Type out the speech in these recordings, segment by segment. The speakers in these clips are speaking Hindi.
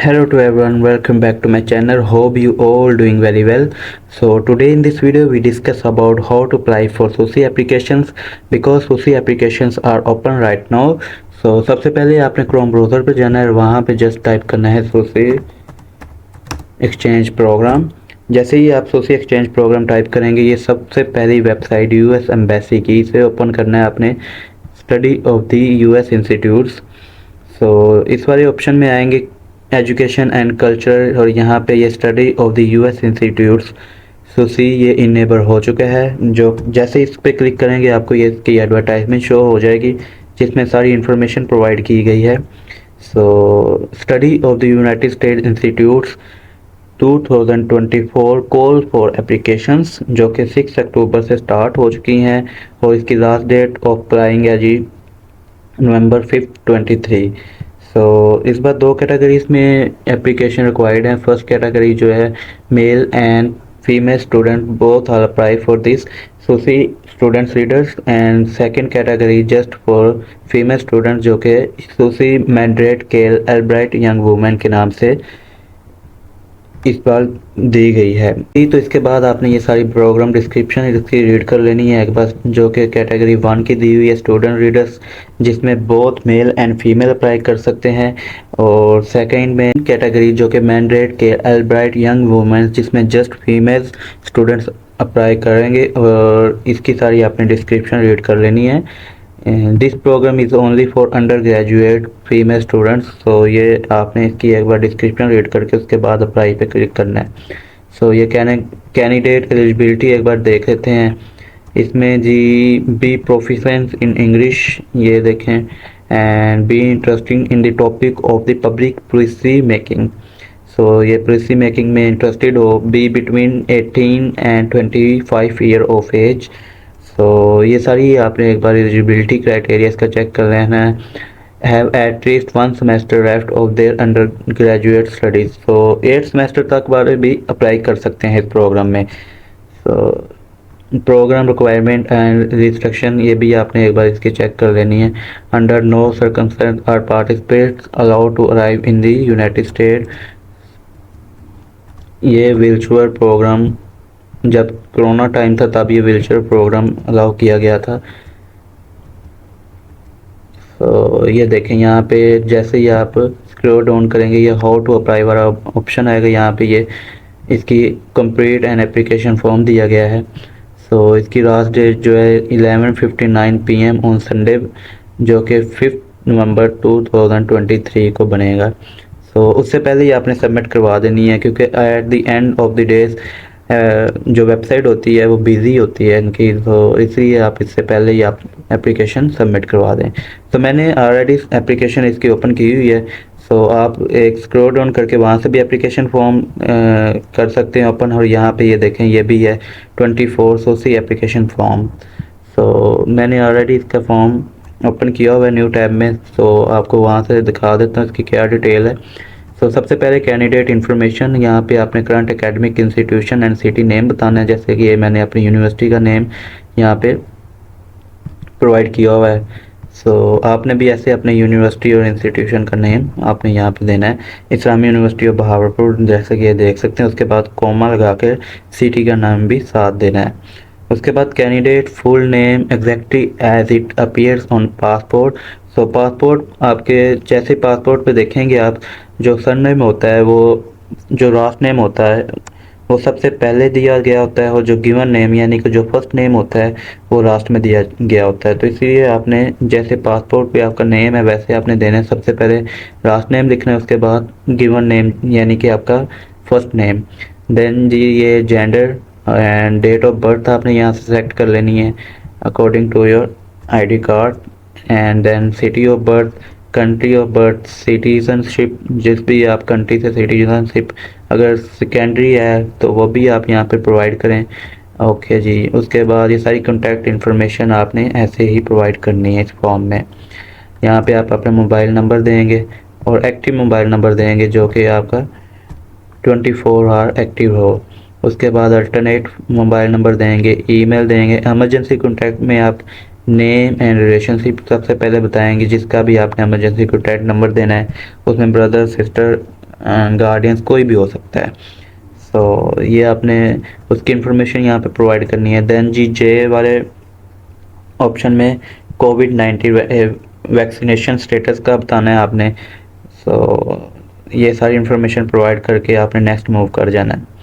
Hello to everyone, welcome back to my channel. Hope you all doing very well. So today in this video we discuss about how to apply for SOCI applications because SOCI applications are open right now. So सबसे पहले आपने क्रोम ब्राउज़र पे जाना है, वहाँ पे जस्ट टाइप करना है SOCI एक्सचेंज प्रोग्राम। जैसे ही आप SOCI एक्सचेंज प्रोग्राम टाइप करेंगे, ये सबसे पहली वेबसाइट यूएस एम्बेसी की, इसे ओपन करना है आपने study of the US institutes. So इस वाले ऑप्शन में आएंगे एजुकेशन एंड कल्चर और यहाँ पे ये study of the US institutes SOCI ये इनेबल हो चुका है। जो जैसे इस पर क्लिक करेंगे आपको ये इसकी एडवर्टाइजमेंट शो हो जाएगी जिसमें सारी इन्फॉर्मेशन प्रोवाइड की गई है। So study of the United states institutes 2024 call for applications जो कि 6 अक्टूबर से स्टार्ट हो चुकी हैं और इसकी लास्ट डेट ऑफ अप्लाइंग है जी नवंबर 5 23। सो इस बार दो कैटेगरीज में एप्लीकेशन रिक्वायर्ड है। फर्स्ट कैटेगरी जो है male and female student both are apply for this SOCI students readers and second category just for female student जो कि SOCI Madeleine K Albright young women के नाम से इस बार दी गई है। तो इसके बाद आपने ये सारी प्रोग्राम डिस्क्रिप्शन इसकी रीड कर लेनी है एक बार, जो कि कैटेगरी 1 की दी हुई है स्टूडेंट रीडर्स जिसमें both male and female apply कर सकते हैं, और सेकंड में कैटेगरी जो कि मैंडेट के एल्ब्राइट यंग वुमेन जिसमें जस्ट फीमेल स्टूडेंट्स अप्लाई करेंगे, और इसकी सारी आपने डिस्क्रिप्शन रीड कर लेनी है। This program is only for undergraduate female students. तो ये आपने इसकी एक बार डिस्क्रिप्शन रीड करके उसके बाद अप्लाई पे क्लिक करना है। सो ये कैंडिडेट एलिजिबिलिटी एक बार देख लेते हैं। इसमें जी बी प्रोफिशेंट इन इंग्लिश, ये देखें, and be interesting in the topic of the public policy making. So ये पॉलिसी मेकिंग में इंटरेस्टेड हो, be between 18 and 25 year of age. तो ये सारी आपने एक बार एलिजिबिलिटी क्राइटेरिया इसका चेक कर लेना है। Have at least 1 semester left of their undergraduate studies. तो 8 सेमेस्टर तक वाले भी अप्लाई कर सकते हैं इस प्रोग्राम में। तो प्रोग्राम रिक्वायरमेंट एंड रिस्ट्रिक्शन ये भी आपने एक बार इसकी चेक कर लेनी है। Under no circumstances are participates allowed to arrive in the United State. ये व्हीलचेयर प्रोग्राम जब कोरोना टाइम था तब ये व्हीलचेयर प्रोग्राम अलाउ किया गया था। तो ये देखें यहाँ पे जैसे ही आप स्क्रॉल डाउन करेंगे ये हाउ टू अप्लाई वाला ऑप्शन आएगा। यहाँ पे ये इसकी कंप्लीट एन एप्लीकेशन फॉर्म दिया गया है। सो इसकी लास्ट डेट जो है 11:59 PM ऑन संडे जो कि 5 नवंबर 2023 को बनेगा। सो उससे पहले ही आपने सबमिट करवा देनी है क्योंकि eight the end of the days जो वेबसाइट होती है वो बिज़ी होती है इनकी, तो इसलिए आप इससे पहले ही आप एप्लीकेशन सबमिट करवा दें। तो मैंने ऑलरेडी एप्लीकेशन इसकी ओपन की हुई है। सो आप एक स्क्रॉल डाउन करके वहाँ से भी एप्लीकेशन फॉर्म कर सकते हैं ओपन, और यहाँ पे ये देखें ये भी है 24 SOCI एप्लीकेशन फॉर्म। सो मैंने ऑलरेडी इसका फॉर्म ओपन किया हुआ है न्यू टैब में। सो आपको वहाँ से दिखा देता हूँ इसकी क्या डिटेल है। तो सबसे पहले कैंडिडेट इन्फॉर्मेशन, यहाँ पे आपने current academic institution and city name बताना है, जैसे कि ये मैंने अपनी यूनिवर्सिटी का नेम यहाँ पे प्रोवाइड किया हुआ है। सो आपने भी ऐसे अपने यूनिवर्सिटी और इंस्टीट्यूशन का नेम आपने यहाँ पे देना है। इस्लामी यूनिवर्सिटी ऑफ बहावलपुर जैसे कि ये देख सकते हैं, उसके बाद कॉमा लगा के सिटी का नाम भी साथ देना है। उसके बाद candidate full name exactly as it appears on passport. So passport आपके जैसे पासपोर्ट पे देखेंगे आप, जो सरनेम होता है वो जो लास्ट नेम होता है वो सबसे पहले दिया गया होता है, और जो गिवन नेम यानी कि जो फर्स्ट नेम होता है वो लास्ट में दिया गया होता है। तो इसलिए आपने जैसे पासपोर्ट पे आपका नेम है वैसे आपने देना है, सबसे पहले लास्ट नेम लिखना है, उसके बाद गिवन नेम यानी कि आपका फर्स्ट नेम। देन जी ये gender and date of birth आपने यहाँ से सेलेक्ट कर लेनी है according to your ID card, and then city of birth, country of birth, citizenship, जिस भी आप कंट्री से सिटीजनशिप अगर सेकेंडरी है तो वो भी आप यहाँ पे प्रोवाइड करें। ओके जी, उसके बाद ये सारी कॉन्टैक्ट इन्फॉर्मेशन आपने ऐसे ही प्रोवाइड करनी है इस फॉर्म में। यहाँ पे आप अपना मोबाइल नंबर देंगे और एक्टिव मोबाइल नंबर देंगे जो कि आपका 24 आवर एक्टिव हो। उसके बाद अल्टरनेट मोबाइल नंबर देंगे, ईमेल देंगे। इमरजेंसी कॉन्टैक्ट में आप नेम एंड रिलेशनशिप सबसे पहले बताएंगे, जिसका भी आपने इमरजेंसी कॉन्टैक्ट नंबर देना है उसमें ब्रदर सिस्टर गार्डियंस, कोई भी हो सकता है। सो ये आपने उसकी इंफॉर्मेशन यहाँ पे प्रोवाइड करनी है। देन जी जे वाले ऑप्शन में कोविड-19 वैक्सीनेशन स्टेटस का बताना है आपने। सो ये सारी इंफॉर्मेशन प्रोवाइड करके आपने नेक्स्ट मूव कर जाना है।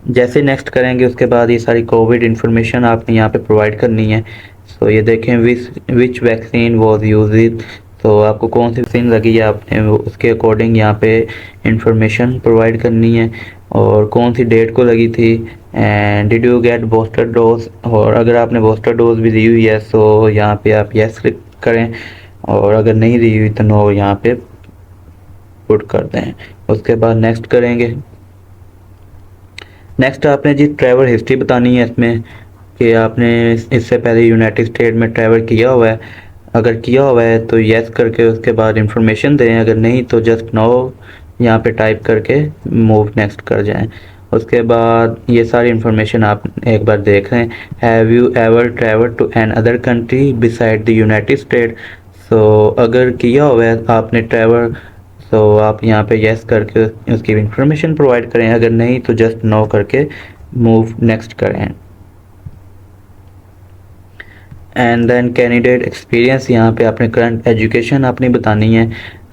जैसे नेक्स्ट करेंगे उसके बाद ये सारी कोविड इंफॉर्मेशन आपने यहाँ पे प्रोवाइड करनी है। सो ये देखें विच वैक्सीन वॉज यूज्ड, तो आपको कौन सी वैक्सीन लगी है आपने उसके अकॉर्डिंग यहाँ पे इंफॉर्मेशन प्रोवाइड करनी है, और कौन सी डेट को लगी थी, and did you get booster dose, और अगर आपने बूस्टर डोज भी दी हुई है तो यहाँ पे आप यस क्लिक करें, और अगर नहीं दी हुई तो नो यहाँ पे पुट कर दें। उसके बाद नेक्स्ट करेंगे। नेक्स्ट आपने जी ट्रैवल हिस्ट्री बतानी है इसमें, कि आपने इससे पहले यूनाइटेड स्टेट में ट्रैवल किया हुआ है। अगर किया हुआ है तो यस करके उसके बाद इंफॉर्मेशन दें, अगर नहीं तो जस्ट नो यहाँ पे टाइप करके मूव नेक्स्ट कर जाएं। उसके बाद ये सारी इंफॉर्मेशन आप एक बार देख लें। Have you ever travel to another country beside the United State, so अगर किया हुआ है आपने ट्रैवल तो आप यहाँ पे यस करके उसकी इंफॉर्मेशन प्रोवाइड करें, अगर नहीं तो जस्ट नो करके मूव नेक्स्ट करें। एंड देन कैंडिडेट एक्सपीरियंस, यहाँ पे आपने करंट एजुकेशन अपनी बतानी है।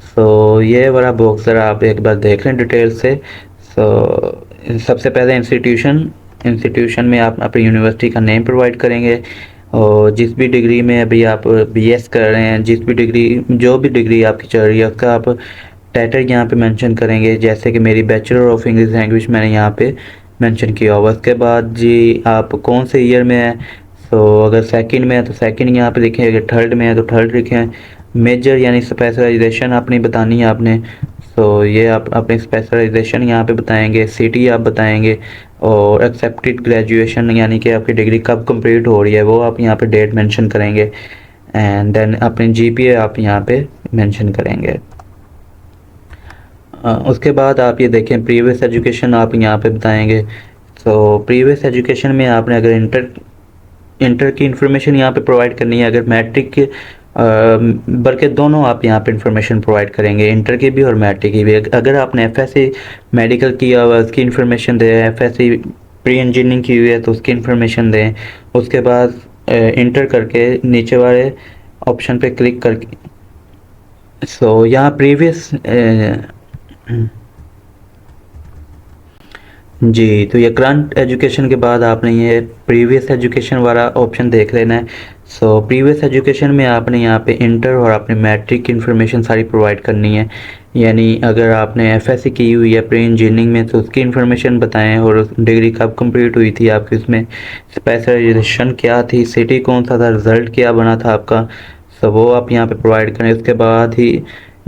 सो ये वाला बॉक्स ज़रा आप एक बार देख लें डिटेल से। सो सबसे पहले इंस्टीट्यूशन में आप अपनी यूनिवर्सिटी का नेम प्रोवाइड करेंगे, और जिस भी डिग्री में अभी आप बीएस कर रहे हैं, जो भी डिग्री आपकी चल रही है उसका आप टाइटल यहाँ पे मेंशन करेंगे। जैसे कि मेरी बैचलर ऑफ इंग्लिश लैंग्वेज मैंने यहाँ पे मेंशन किया हुआ। उसके बाद जी आप कौन से ईयर में है, सो अगर सेकंड में है तो सेकंड यहाँ पे लिखें, अगर थर्ड में है तो थर्ड लिखें। मेजर यानी स्पेशलाइजेशन अपनी बतानी है आपने, सो ये आप अपनी स्पेशलाइजेशन यहाँ पे बताएंगे, सिटी आप बताएंगे, और एक्सेप्टेड ग्रेजुएशन यानी कि आपकी डिग्री कब कंप्लीट हो रही है वो आप यहाँ पे डेट मेंशन करेंगे। एंड देन अपनी जीपीए आप यहाँ पे मेंशन करेंगे। उसके बाद आप ये देखें प्रीवियस एजुकेशन आप यहाँ पे बताएंगे। सो प्रीवियस एजुकेशन में आपने अगर इंटर की इंफॉर्मेशन यहाँ पे प्रोवाइड करनी है, अगर मैट्रिक की बल्कि दोनों आप यहाँ पे इंफॉर्मेशन प्रोवाइड करेंगे, इंटर की भी और मैट्रिक की भी। अगर आपने एफएससी मेडिकल किया हुआ उसकी इंफॉर्मेशन दें, एफएससी प्री इंजीनियरिंग की हुई है तो उसकी इंफॉर्मेशन दें। उसके बाद इंटर करके नीचे वाले ऑप्शन पे क्लिक करके सो यहाँ प्रीवियस जी, तो ये करंट एजुकेशन के बाद आपने ये प्रीवियस एजुकेशन वाला ऑप्शन देख लेना है। सो प्रीवियस एजुकेशन में आपने यहाँ पे इंटर और आपने मैट्रिक की इंफॉर्मेशन सारी प्रोवाइड करनी है। यानी अगर आपने एफएससी की हुई है प्री इंजीनियरिंग में तो उसकी इंफॉर्मेशन बताएं, और डिग्री कब कंप्लीट हुई थी आपकी, उसमें स्पेशलाइजेशन क्या थी, सिटी कौन सा था, रिज़ल्ट क्या बना था आपका, सो वो आप यहाँ पे प्रोवाइड करें। उसके बाद ही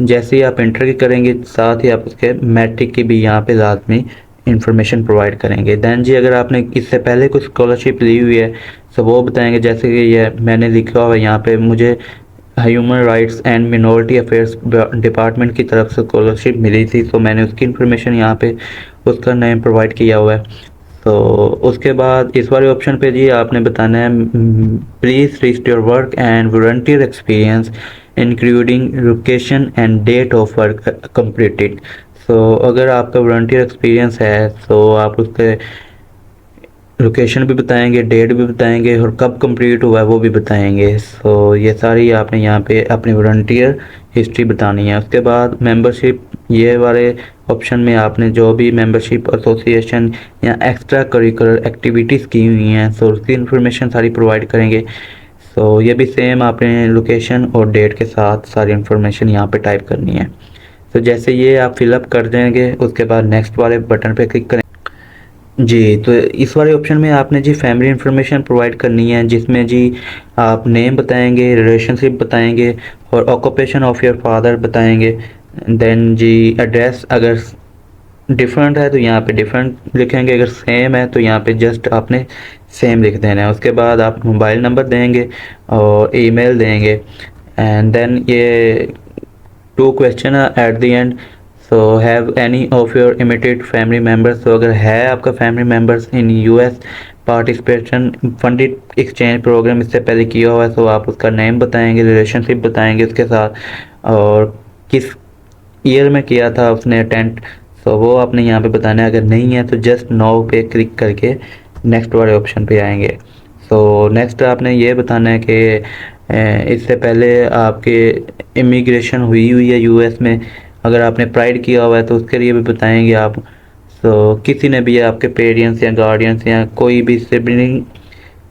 जैसे ही आप इंटर की करेंगे साथ ही आप उसके मैट्रिक की भी यहाँ पे लाजमी इंफॉर्मेशन प्रोवाइड करेंगे। दैन जी अगर आपने इससे पहले कुछ स्कॉलरशिप ली हुई है तो वो बताएंगे। जैसे कि ये मैंने लिखा हुआ है यहाँ पे, मुझे human rights and minority affairs department की तरफ से स्कॉलरशिप मिली थी, तो मैंने उसकी इंफॉर्मेशन यहाँ पे उसका नेम प्रोवाइड किया हुआ है। तो उसके बाद इस वाले ऑप्शन पे जी आपने बताना है please list your work and volunteer experience including location and date of work completed. So अगर आपका वॉलंटियर एक्सपीरियंस है तो आप उसके लोकेशन भी बताएंगे, डेट भी बताएंगे, और कब कंप्लीट हुआ है वो भी बताएंगे। सो ये सारी आपने यहाँ पे अपनी वॉलंटियर हिस्ट्री बतानी है। उसके बाद मेंबरशिप, ये वाले ऑप्शन में आपने जो भी मेंबरशिप एसोसिएशन या एक्स्ट्रा करिकुलर एक्टिविटीज़ की हुई हैं सो उसकी इंफॉर्मेशन सारी प्रोवाइड करेंगे। सो ये भी सेम आपने लोकेशन और डेट के साथ सारी इंफॉर्मेशन यहाँ पे टाइप करनी है। तो जैसे ये आप फिलअप कर देंगे उसके बाद नेक्स्ट वाले बटन पे क्लिक करें जी। तो इस वाले ऑप्शन में आपने जी फैमिली इंफॉर्मेशन प्रोवाइड करनी है, जिसमें जी आप नेम बताएंगे, रिलेशनशिप बताएंगे, और ऑक्यूपेशन ऑफ योर फादर बताएंगे। देन जी एड्रेस अगर डिफरेंट है तो यहाँ पे डिफरेंट लिखेंगे, अगर सेम है तो यहाँ पे जस्ट आपने सेम लिख देना है। उसके बाद आप मोबाइल नंबर देंगे और ईमेल देंगे। एंड देन ये 2 question at the end. So have any of your immediate family members, तो अगर है आपका family members in US participation funded exchange program इससे पहले किया हुआ है तो आप उसका नेम बताएंगे, रिलेशनशिप बताएंगे उसके साथ, और किस ईयर में किया था उसने अटेंड, तो वो आपने यहाँ पे बताना है। अगर नहीं है तो जस्ट नो पे क्लिक करके नेक्स्ट वाले ऑप्शन पे आएंगे। सो नेक्स्ट आपने ये बताना है कि इससे पहले आपके इमिग्रेशन हुई है यूएस में। अगर आपने प्राइड किया हुआ है तो उसके लिए भी बताएंगे आप। सो किसी ने भी आपके पेरेंट्स या गार्डियंस या कोई भी सिबलिंग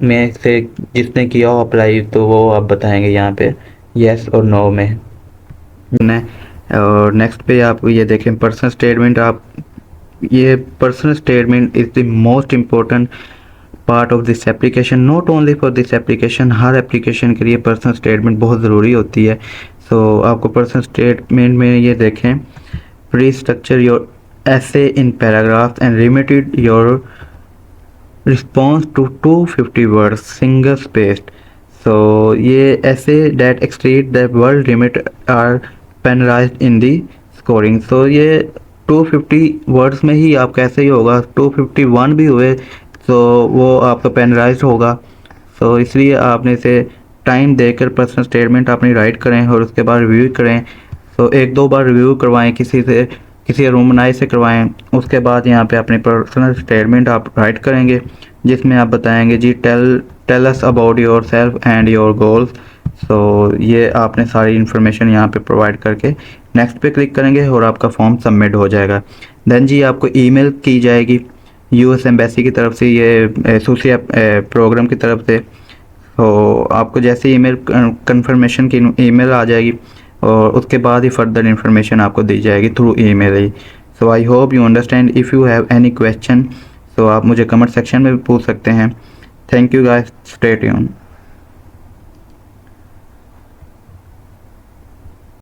में से जिसने किया हो अप्लाई, तो वो आप बताएंगे यहाँ पे यस और नो में। और नेक्स्ट पे आप ये देखें पर्सनल स्टेटमेंट। आप ये personal statement is the most important part of this application, not only for this application, her application के लिए पर्सनल स्टेटमेंट बहुत ज़रूरी होती है। सो आपको पर्सनल स्टेटमेंट में ये देखें, pre structure your essay in paragraphs and limited your response to 250 words single spaced। so ये essay that exceed the word limit are penalized in the scoring। so ये 250 वर्ड्स में ही आप कैसे ही होगा, 251 भी हुए तो वो आपका पेनलाइज होगा। सो इसलिए आपने इसे टाइम देकर पर्सनल स्टेटमेंट अपनी राइट करें और उसके बाद रिव्यू करें। सो एक दो बार रिव्यू करवाएं, किसी रोमनाई से करवाएं। उसके बाद यहाँ पे अपनी पर्सनल स्टेटमेंट आप राइट करेंगे जिसमें आप बताएंगे जी tell us about yourself and your goals. So ये आपने सारी इन्फॉर्मेशन यहाँ पे प्रोवाइड करके नेक्स्ट पे क्लिक करेंगे और आपका फॉर्म सबमिट हो जाएगा। देन जी आपको ईमेल की जाएगी यूएस एम्बेसी की तरफ से, ये एसोसिया प्रोग्राम की तरफ से। तो आपको जैसे ईमेल कंफर्मेशन की ईमेल आ जाएगी और उसके बाद ही फर्दर इन्फॉर्मेशन आपको दी जाएगी through email he. So I hope you understand. If you have any question तो आप मुझे कमेंट सेक्शन में भी पूछ सकते हैं। Thank you guys, stay tuned.